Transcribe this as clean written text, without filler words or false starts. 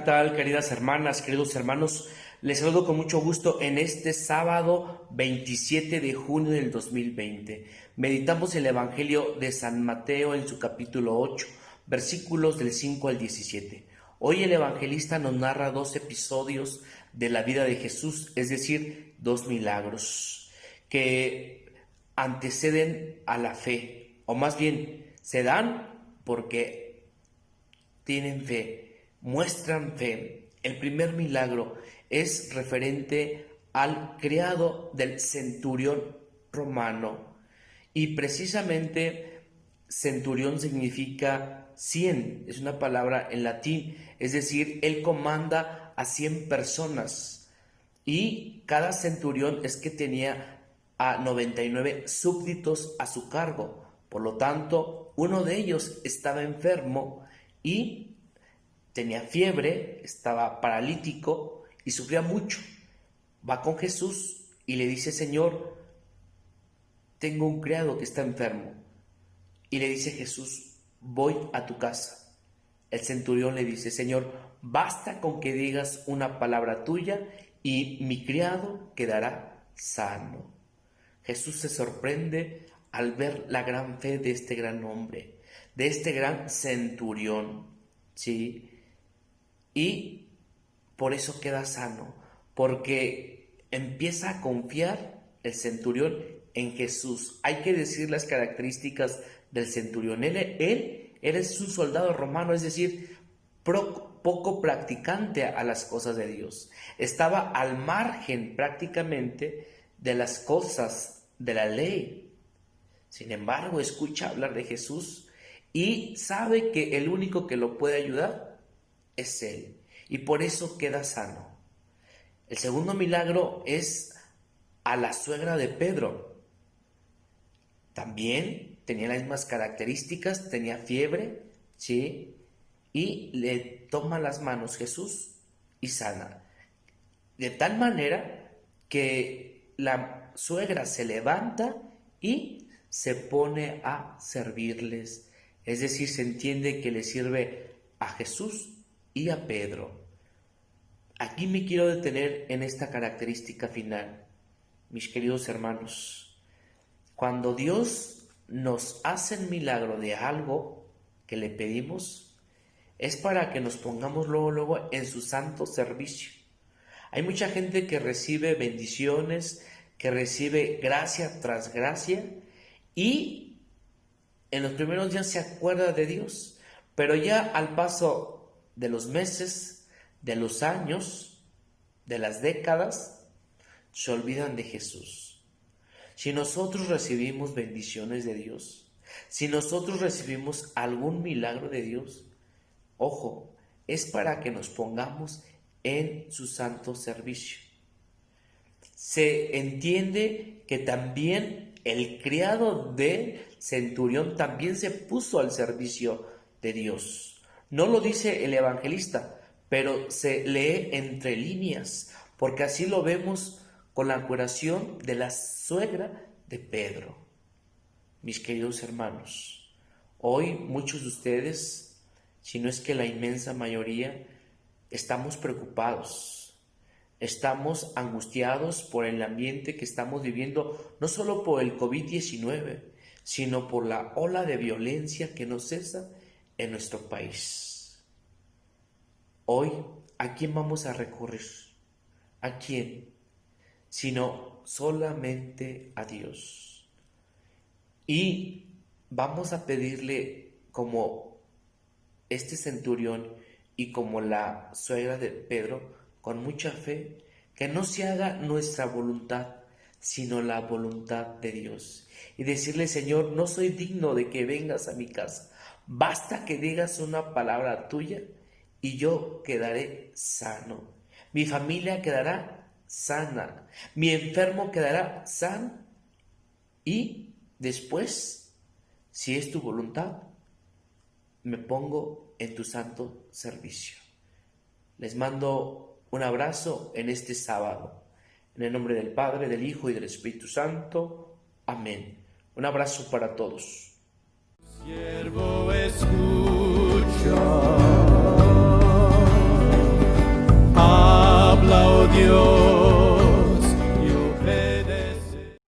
tal, queridas hermanas, queridos hermanos? Les saludo con mucho gusto en este sábado 27 de junio del 2020. Meditamos el Evangelio de San Mateo en su capítulo 8, versículos del 5 al 17. Hoy el evangelista nos narra dos episodios de la vida de Jesús, es decir, dos milagros que anteceden a la fe, o más bien se dan porque tienen fe, muestran fe. El primer milagro es referente al criado del centurión romano, y precisamente centurión significa 100, es una palabra en latín, es decir, él comanda a 100 personas, y cada centurión es que tenía a 99 súbditos a su cargo. Por lo tanto, uno de ellos estaba enfermo y tenía fiebre, estaba paralítico y sufría mucho. Va con Jesús y le dice: Señor, tengo un criado que está enfermo. Y le dice Jesús: voy a tu casa. El centurión le dice: Señor, basta con que digas una palabra tuya y mi criado quedará sano. Jesús se sorprende al ver la gran fe de este gran hombre, de este gran centurión, ¿sí? Y por eso queda sano, porque empieza a confiar el centurión en Jesús. Hay que decir las características del centurión. Él es un soldado romano, es decir, poco practicante a las cosas de Dios. Estaba al margen prácticamente de las cosas de la ley. Sin embargo, escucha hablar de Jesús y sabe que el único que lo puede ayudar es Él. Y por eso queda sano. El segundo milagro es a la suegra de Pedro. También tenía las mismas características, tenía fiebre, ¿sí? Y le toma las manos Jesús y sana. De tal manera que la suegra se levanta y se pone a servirles. Es decir, se entiende que le sirve a Jesús y a Pedro. Aquí me quiero detener en esta característica final, mis queridos hermanos. Cuando Dios nos hace el milagro de algo que le pedimos, es para que nos pongamos luego en su santo servicio. Hay mucha gente que recibe bendiciones, que recibe gracia tras gracia, y en los primeros días se acuerda de Dios, pero ya al paso de los meses, de los años, de las décadas, se olvidan de Jesús. Si nosotros recibimos bendiciones de Dios, si nosotros recibimos algún milagro de Dios, ojo, es para que nos pongamos en su santo servicio. Se entiende que también el criado del centurión también se puso al servicio de Dios. No lo dice el evangelista, pero se lee entre líneas, porque así lo vemos con la curación de la suegra de Pedro. Mis queridos hermanos, hoy muchos de ustedes, si no es que la inmensa mayoría, estamos preocupados, estamos angustiados por el ambiente que estamos viviendo, no solo por el COVID-19, sino por la ola de violencia que no cesa en nuestro país. Hoy, ¿a quién vamos a recurrir? ¿A quién? Sino solamente a Dios. Y vamos a pedirle, como este centurión y como la suegra de Pedro, con mucha fe, que no se haga nuestra voluntad, sino la voluntad de Dios. Y decirle: Señor, no soy digno de que vengas a mi casa, basta que digas una palabra tuya y yo quedaré sano. Mi familia quedará sana, mi enfermo quedará sano, y después, si es tu voluntad, me pongo en tu santo servicio. Les mando un abrazo en este sábado. En el nombre del Padre, del Hijo y del Espíritu Santo. Amén. Un abrazo para todos. Siervo escucha. Dios.